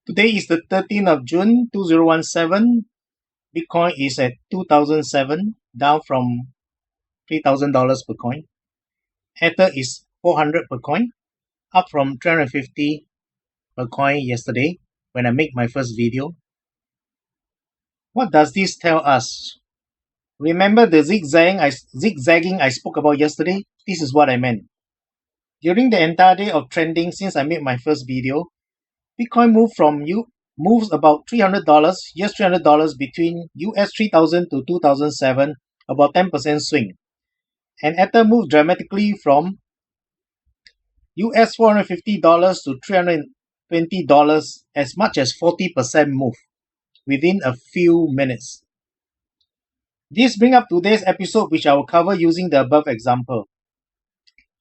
Today is the 13th of June 2017. Bitcoin is at 2007, down from $3,000 per coin. Ether is 400 per coin, up from 350 per coin yesterday when I made my first video. What does this tell us? Remember the zigzagging I spoke about yesterday? This is what I meant. During the entire day of trending since I made my first video, Bitcoin moves about $300, $300 between US 3000 to 2007, about 10% swing. And Ether moved dramatically from US $450 to $320, as much as 40% move within a few minutes. This brings up today's episode, which I will cover using the above example.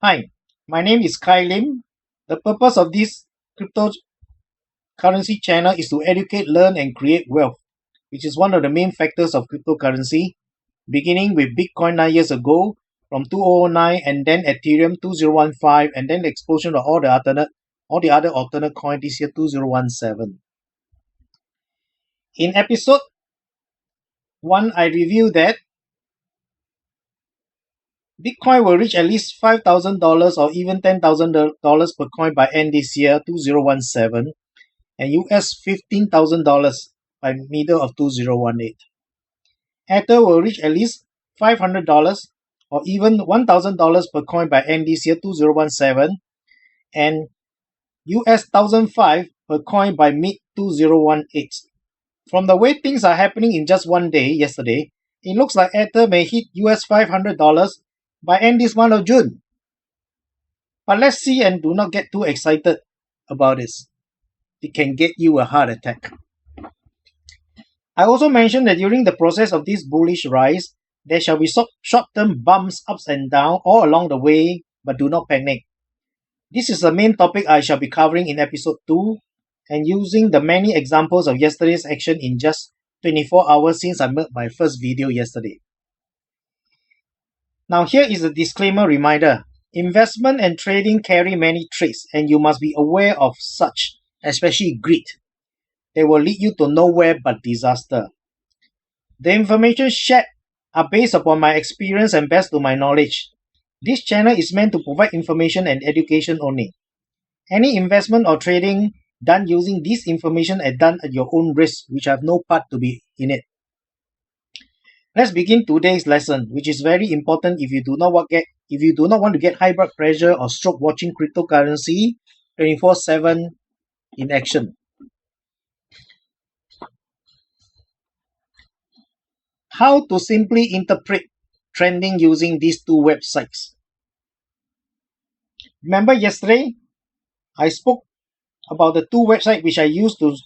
Hi, my name is Kai Lim. The purpose of this cryptocurrency channel is to educate, learn, and create wealth, which is one of the main factors of cryptocurrency, beginning with Bitcoin 9 years ago from 2009, and then Ethereum 2015, and then the explosion of all the other alternate coins this year 2017. In episode 1, I reviewed that Bitcoin will reach at least $5,000 or even $10,000 per coin by end this year 2017, and US $15,000 by middle of 2018. Ether will reach at least $500 or even $1,000 per coin by end this year 2017, and US 1,005 per coin by mid 2018. From the way things are happening in just one day, yesterday, it looks like Ether may hit US $500 by end this month of June. But let's see and do not get too excited about this. It can get you a heart attack. I also mentioned that during the process of this bullish rise, there shall be short-term bumps ups and downs all along the way, but do not panic. This is the main topic I shall be covering in episode 2, and using the many examples of yesterday's action in just 24 hours since I made my first video yesterday. Now here is a disclaimer reminder. Investment and trading carry many traits, and you must be aware of such, especially greed. They will lead you to nowhere but disaster. The information shared are based upon my experience and best to my knowledge. This channel is meant to provide information and education only. Any investment or trading done using this information is done at your own risk, which I have no part to be in it. Let's begin today's lesson, which is very important if you do not want to get high blood pressure or stroke watching cryptocurrency 24/7 in action. How to simply interpret trending using these two websites. Remember yesterday, I spoke about the two websites which I use to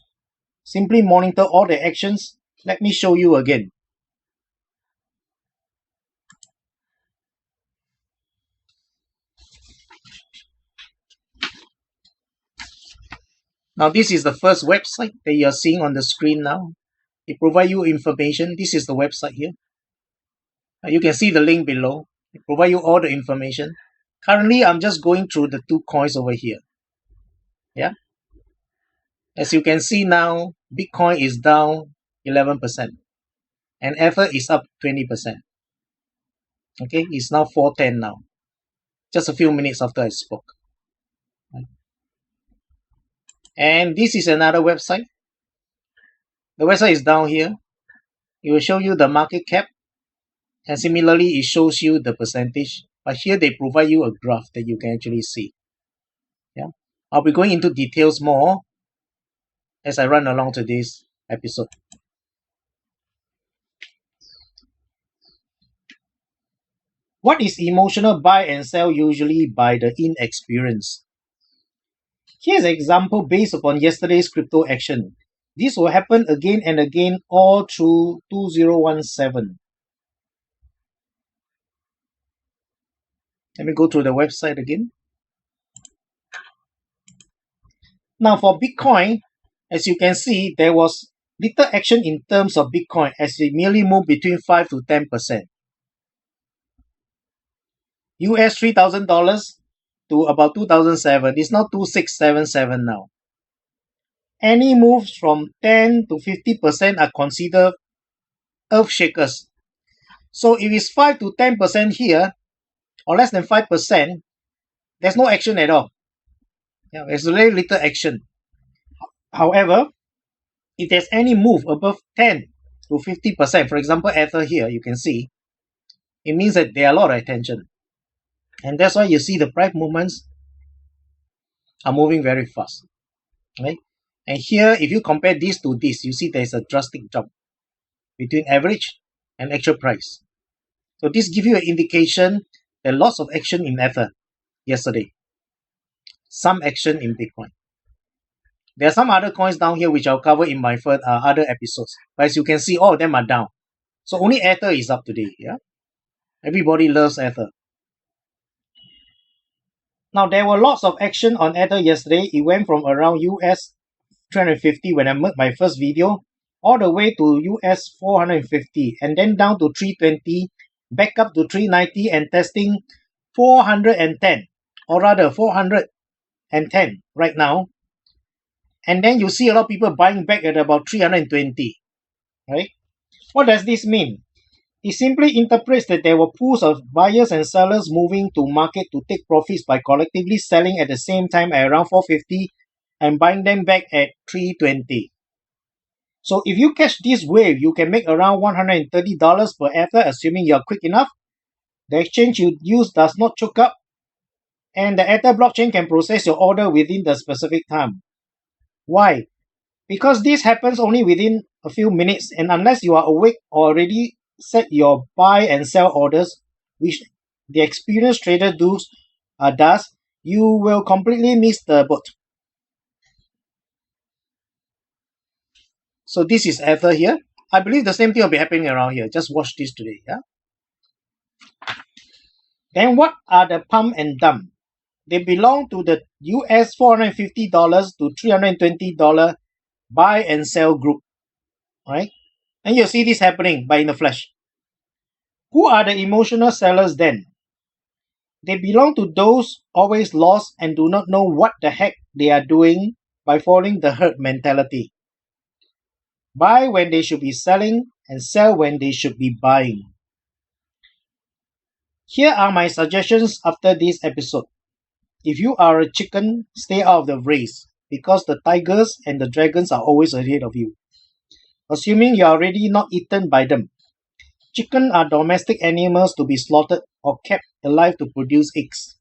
simply monitor all the actions. Let me show you again. Now this is the first website that you are seeing on the screen now. It provides you information. This is the website here. You can see the link below. It provides you all the information. Currently, I'm just going through the two coins over here. Yeah. As you can see now, Bitcoin is down 11% and Ether is up 20%. Okay, it's now 4:10 now. Just a few minutes after I spoke. And this is another website. The website is down here. It will show you the market cap, and similarly it shows you the percentage, but here they provide you a graph that you can actually see. Yeah, I'll be going into details more as I run along today's episode. What is emotional buy and sell usually by the inexperienced? Here's an example based upon yesterday's crypto action. This will happen again and again all through 2017. Let me go to the website again. Now for Bitcoin, as you can see, there was little action in terms of Bitcoin as it merely moved between 5 to 10%. US $3,000 to about 2007. It's now 2677 now. any moves from 10 to 50% are considered earth shakers. So if it's 5 to 10% here, or less than 5%, there's no action at all. Yeah, there's very little action. However, if there's any move above 10 to 50%, for example, Ether here, you can see, it means that there are a lot of attention. And that's why you see the price movements are moving very fast. Right? And here, if you compare this to this, you see there's a drastic jump between average and actual price. So this gives you an indication that lots of action in Ether yesterday. Some action in Bitcoin. There are some other coins down here which I'll cover in my other episodes. But as you can see, all of them are down. So only Ether is up today. Yeah, everybody loves Ether. Now there were lots of action on Ether yesterday. It went from around US 350 when I made my first video, all the way to US 450, and then down to 320, back up to 390, and testing 410, or rather 410 right now. And then you see a lot of people buying back at about 320, right? What does this mean? It simply interprets that there were pools of buyers and sellers moving to market to take profits by collectively selling at the same time at around 450 and buying them back at 320. So if you catch this wave, you can make around $130 per Ether, assuming you're quick enough. The exchange you use does not choke up, and the Ether blockchain can process your order within the specific time. Why? Because this happens only within a few minutes, and unless you are awake or already set your buy and sell orders, which the experienced trader does, you will completely miss the boat. So this is Ether here. I believe the same thing will be happening around here. Just watch this today. Yeah. Then what are the pump and dump? They belong to the US $450 to $320 buy and sell group. Right? And you'll see this happening in the flash. Who are the emotional sellers then? They belong to those always lost and do not know what the heck they are doing by following the herd mentality. Buy when they should be selling and sell when they should be buying. Here are my suggestions after this episode. If you are a chicken, stay out of the race because the tigers and the dragons are always ahead of you. Assuming you are already not eaten by them. Chicken are domestic animals to be slaughtered or kept alive to produce eggs.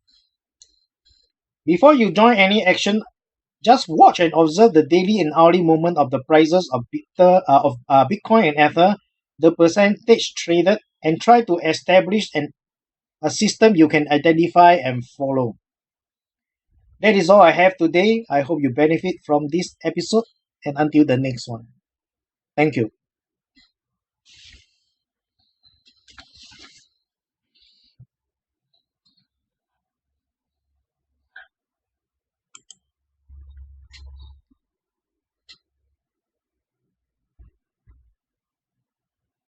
Before you join any action, just watch and observe the daily and hourly movement of the prices of Bitcoin and Ether, the percentage traded, and try to establish a system you can identify and follow. That is all I have today. I hope you benefit from this episode, and until the next one. Thank you.